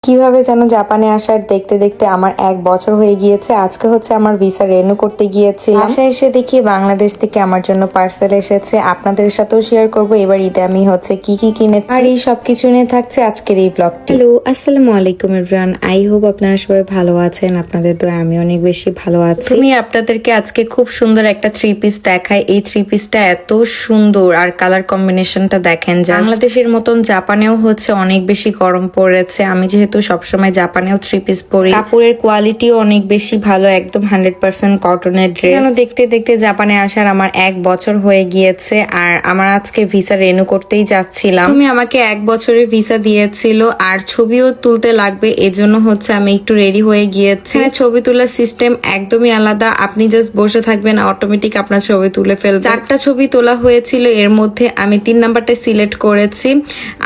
কিভাবে যেন জাপানে আসার দেখতে দেখতে আমার 1 বছর হয়ে গিয়েছে। আজকে হচ্ছে আমার ভিসা রিনিউ করতে গিয়েছিলাম। বাসায় এসে দেখি বাংলাদেশ থেকে আমার জন্য পার্সেল এসেছে। আপনাদের সাথেও শেয়ার করব এবার ঈদে আমি হচ্ছে কি কি কিনেছি আর এই সবকিছু নিয়ে থাকছে আজকের এই ব্লগটি। হ্যালো, আসসালামু আলাইকুম এভরিওয়ান। আই হোপ আপনারা সবাই ভালো আছেন। আপনাদের দোয়া আমি অনেক বেশি ভালো আছি। আমি আপনাদেরকে আজকে খুব সুন্দর একটা 3 পিস দেখাই। এই 3 পিসটা এত সুন্দর আর কালার কম্বিনেশনটা দেখেন। বাংলাদেশের মতন জাপানেও হচ্ছে অনেক বেশি গরম পড়েছে। আমি যেহেতু সবসময় জাপানেও 3 পিস পরি, কাপড়ের কোয়ালিটিও অনেক বেশি ভালো, একদম 100% কটনের ড্রেস। যেন দেখতে দেখতে জাপানে আসার আমার 1 বছর হয়ে গিয়েছে আর আমার আজকে ভিসা রিনিউ করতেই যাচ্ছিলাম। তুমি আমাকে 1 বছরের ভিসা দিয়েছিল আর ছবিও তুলতে লাগবে, এজন্য হচ্ছে আমি একটু রেডি হয়ে গিয়েছি। ছবি তোলার সিস্টেম একদমই আলাদা, আপনি জাস্ট বসে থাকবেন, অটোমেটিক আপনার ছবি তুলে ফেলবে। 4টা ছবি তোলা হয়েছিল, এর মধ্যে আমি 3 নাম্বারটা সিলেক্ট করেছি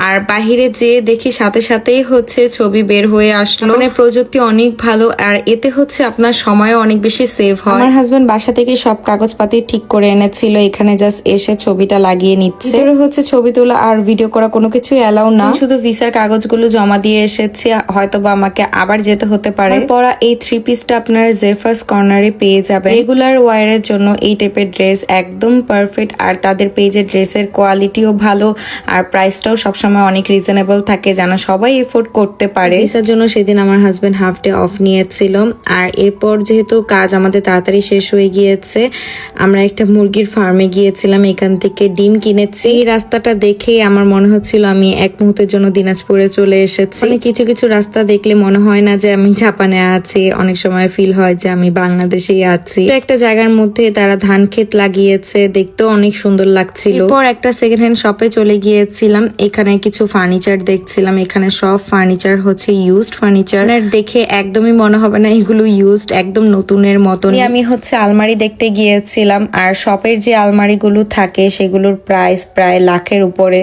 আর বাহিরে যেয়ে দেখি সাথে সাথেই হচ্ছে ছবি বের হয়ে আসলো। মানে প্রযুক্তি অনেক ভালো আর এতে হচ্ছে আপনার সময়ও অনেক বেশি সেভ হয়। আমার হাজবেন্ড বাসা থেকে সব কাগজপাতি ঠিক করে এনেছিল, এখানে জাস্ট এসে ছবিটা লাগিয়ে নিচ্ছে। ভিতরে হচ্ছে ছবি তোলা আর ভিডিও করা কোনো কিছু অ্যালাউ না, শুধু ভিসার কাগজগুলো জমা দিয়ে এসেছি, হয়তোবা আমাকে আবার যেতে হতে পারে। পরা এই 3 পিসটা আপনারা জেফার্স কর্নারে পেয়ে যাবেন। রেগুলার ওয়ারের জন্য এই টাইপের ড্রেস একদম পারফেক্ট আর তাদের পেজের ড্রেসের কোয়ালিটিও ভালো আর প্রাইসটাও সবসময় অনেক রিজনেবল থাকে, যেন সবাই এফোর্ড করতে পারে। ভিসার জন্য সেদিন আমার হাজবেন্ড হাফ ডে অফ নিয়েছিল আর এরপর যেহেতু কাজ আমাদের তাড়াতাড়ি শেষ হয়ে গিয়েছে, আমরা একটা মুরগির ফার্মে গিয়েছিলাম, এখান থেকে ডিম কিনেছি। এই রাস্তাটা দেখে আমার মনে হচ্ছিল আমি এক মুহূর্তের জন্য দিনাজপুরে চলে এসেছি। মানে কিছু কিছু রাস্তা দেখলে মনে হয় না যে আমি জাপানে আছি, অনেক সময় ফিল হয় যে আমি বাংলাদেশেই আছি। একটা জায়গার মধ্যে তারা ধান ক্ষেত লাগিয়েছে, দেখতেও অনেক সুন্দর লাগছিল। এরপর একটা সেকেন্ড হ্যান্ড শপে চলে গিয়েছিলাম, এখানে কিছু ফার্নিচার দেখছিলাম। এখানে সব ফার্নিচার হচ্ছে ইউজড ফার্নিচার, দেখে একদমই মনে হবে না এগুলো ইউজড, একদম নতুনের মতন। আমি হচ্ছে আলমারি দেখতে গিয়েছিলাম আর শপের যে আলমারিগুলো থাকে সেগুলোর প্রাইস প্রায় লাখের উপরে।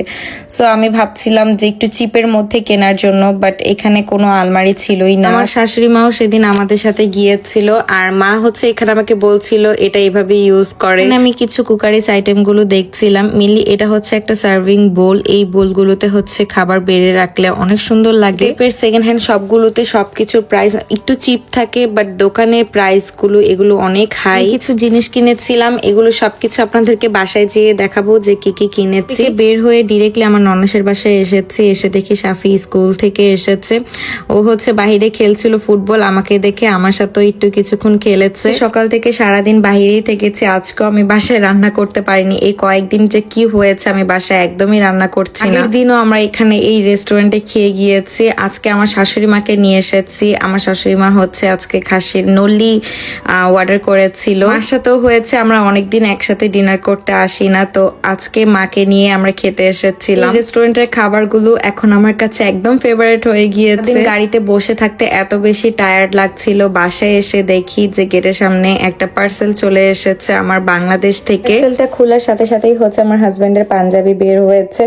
সো আমি ভাবছিলাম যে একটু চিপের মধ্যে কেনার জন্য, বাট এখানে কোনো আলমারি ছিলই না। আমার শাশুড়ি মাও সেদিন আমাদের সাথে গিয়েছিল আর মা হচ্ছে এখানে আমাকে বলছিল এটা এইভাবে ইউজ করে। আমি কিছু কুকারিজ আইটেম গুলো দেখছিলাম, মিলি এটা হচ্ছে একটা সার্ভিং বোল, এই বোলগুলোতে হচ্ছে খাবার বেড়ে রাখলে অনেক সুন্দর লাগে। সেকেন্ড হ্যান্ড সবগুলোতে সবকিছুর প্রাইস একটু চিপ থাকে, বাট দোকানের প্রাইস গুলো এগুলো অনেক হাই। কিছু জিনিস কিনেছিলাম, এগুলো সবকিছু আপনাদেরকে বাসায় যেয়ে দেখাবো যে কি কি কিনেছি। বের হয়ে ডিরেক্টলি আমার ননসের বাসায় এসেছে, এসে দেখি সাফি স্কুল থেকে এসেছে, ও হচ্ছে বাহিরে খেলছিল ফুটবল, আমাকে দেখে আমার সাথে একটু কিছুক্ষণ খেলেছে। সকাল থেকে সারাদিন বাহিরেই থেকেছি, আজকেও আমি বাসায় রান্না করতে পারিনি। এই কয়েকদিন যে কি হয়েছে আমি বাসায় একদমই রান্না করছি না। দিনও আমরা এখানে এই রেস্টুরেন্টে খেয়ে গিয়েছি। আজকে আমার শাশুড়ি মাকে নিয়ে এসেছি, আমার শাশুড়ি মা হচ্ছে আজকে খাসির নলি অর্ডার করেছিল। মার সাথেও হয়েছে আমরা অনেকদিন একসাথে ডিনার করতে আসি না, তো আজকে মাকে নিয়ে আমরা খেতে এসেছিলাম। রেস্টুরেন্টের খাবারগুলো এখন আমার কাছে একদম ফেভারিট হয়ে গিয়েছে। গাড়িতে বসে থাকতে এত বেশি টায়ার্ড লাগছিল, বাসায় এসে দেখি যে গেটের সামনে একটা পার্সেল চলে এসেছে আমার বাংলাদেশ থেকে। পার্সেলটা খোলার সাথে সাথেই হচ্ছে আমার হাজবেন্ডের পাঞ্জাবি বের হয়েছে।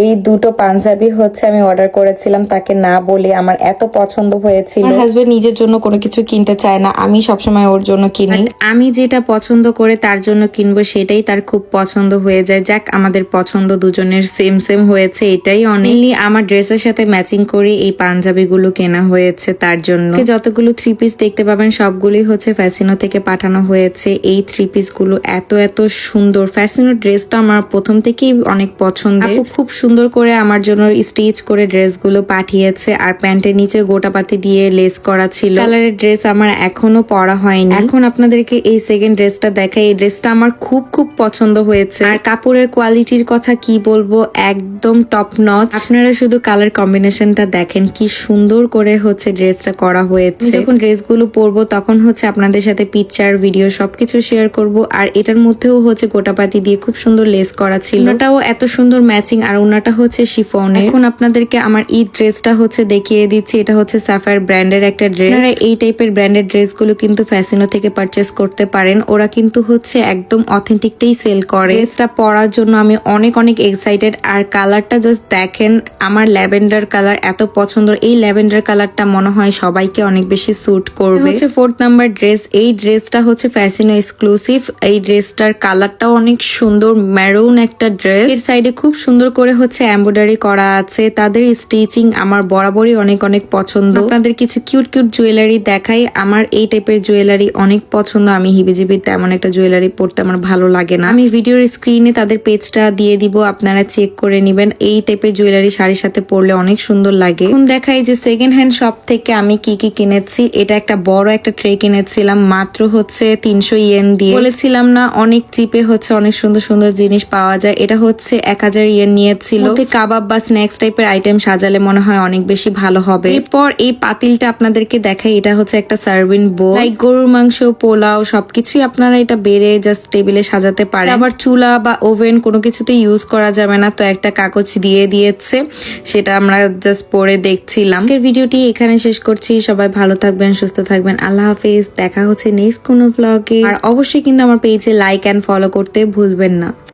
এই দুটো পাঞ্জাবি হচ্ছে আমি অর্ডার করেছিলাম তাকে না বলে, আমার এত পছন্দ হয়েছিল। আমার হাজবেন্ড নিজের জন্য কোনো কিছু কিনতে চায় না, আমি সবসময় ওর জন্য কিনি। আমি যেটা পছন্দ করে তার জন্য কিনবো সেটাই তার খুব পছন্দ হয়ে যায়। যাক, আমাদের পছন্দ দুজনের সেম সেম হয়েছে, এটাই অনেকলি আমার ড্রেসের সাথে ম্যাচিং করে এই পাঞ্জাবিগুলো কেনা হয়েছে তার জন্য। যতগুলো 3 পিস দেখতে পাবেন সবগুলোই হচ্ছে ফ্যাসিনো থেকে পাঠানো হয়েছে। এই 3 পিস গুলো এত এত সুন্দর। ফ্যাসিনো ড্রেসটা আমার প্রথম থেকেই অনেক পছন্দের, খুব সুন্দর করে আমার জন্য স্টিচ করে ড্রেসগুলো পাঠিয়েছে আর প্যান্টের নিচে গোটাপাতি দিয়ে লেস করা ছিল। কালারের ড্রেস আমার এখনো পরা হয়নি। এখন আপনাদেরকে এই সেকেন্ড ড্রেসটা দেখাই। এই ড্রেসটা আমার খুব খুব পছন্দ হয়েছে আর কাপড়ের কোয়ালিটির কথা কি বলবো, একদম টপ নচ। আপনারা শুধু কালার কম্বিনেশনটা দেখেন কি সুন্দর করে হচ্ছে ড্রেসটা করা হয়েছে। যখন ড্রেসগুলো পরবো তখন হচ্ছে আপনাদের সাথে পিকচার ভিডিও সবকিছু শেয়ার করব। আর এটার মধ্যেও হচ্ছে গোটাপাতি দিয়ে খুব সুন্দর লেস করা ছিল, ওটাও এত সুন্দর ম্যাচিং আর ওনাটা হচ্ছে শিফনের। এখন আপনাদেরকে আমার এই ড্রেসটা হচ্ছে দেখিয়ে দিচ্ছি, এটা হচ্ছে সাফায়ার ব্র্যান্ডের একটা ড্রেস। এই টাইপের ব্র্যান্ডের ড্রেসগুলো কিন্তু ফ্যাসিনো থেকে পারচেস করতে পারেন, ওরা কিন্তু হচ্ছে একদম অথেন্টিকটাই সেল করে। ড্রেসটা পরার জন্য আমি অনেক অনেক এক্সাইটেড আর কালারটা জাস্ট দেখেন, আমার ল্যাভেন্ডার কালার এত পছন্দ। এই ল্যাভেন্ডার কালারটা মনে হয় সবাইকে অনেক বেশি স্যুট করবে। হচ্ছে 4th নাম্বার ড্রেস, এই ড্রেসটা হচ্ছে ফ্যাসিনো এক্সক্লুসিভ। এই ড্রেসটার কালারটাও অনেক সুন্দর, ম্যারুন একটা ড্রেস। এর সাইডে খুব সুন্দর করে হচ্ছে এমব্রয়ডারি করা আছে, তাদের স্টিচিং আমার বরাবরই বরাবরই অনেক অনেক পছন্দ। আপনাদের কিছু কিউট কিউট জুয়েলারি দেখাই। আমার এই টাইপের জুয়েলারি অনেক পছন্দ। আমি হিবিজিবির তেমন একটা জুয়েলারি পরতে আমার ভালো লাগে না। আমি ভিডিওর স্ক্রিনে তাদের পেজটা দিয়ে দিব, আপনারা চেক করে নেবেন। এই টাইপের জুয়েলারি শাড়ির সাথে পরলে অনেক সুন্দর লাগে। এখন দেখাই যে সেকেন্ড হ্যান্ড শপ থেকে আমি কি কি কিনেছি। এটা একটা বড় একটা ট্রে কিনেছিলাম মাত্র হচ্ছে 300 ইয়েন দিয়ে। বলেছিলাম না অনেক চিপে হচ্ছে অনেক সুন্দর সুন্দর জিনিস পাওয়া যায়। এটা হচ্ছে 1000 ইয়েন নিয়েছিল। কাবাব বা স্ন্যাক্স টাইপের আইটেম সাজালে মনে হয় অনেক বেশি ভালো হবে। এরপর এই পাতিলটা আপনাদেরকে দেখাই। এটা হচ্ছে একটা সার্ভিং বোল। লাইক গরুর মাংস, পোলাও সবকিছুই আপনারা এটা বেড়ে জাস্ট টেবিলে সাজাতে পারেন। আবার চুলা বা ওভেন কোনো কিছুতে ইউজ করা যাবে না, তো একটা কাগজ দিয়ে দিয়েছে, সেটা আমরা জাস্ট পরে দেখছিলাম। আজকের ভিডিওটি এখানে শেষ করছি। সবাই ভালো থাকবেন, সুস্থ থাকবেন। আল্লাহ হাফেজ। দেখা হচ্ছে নেক্সট কোনো ব্লগে। আর অবশ্যই কিন্তু আমার পেজে লাইক এন্ড ফলো করতে ভুলবেন না।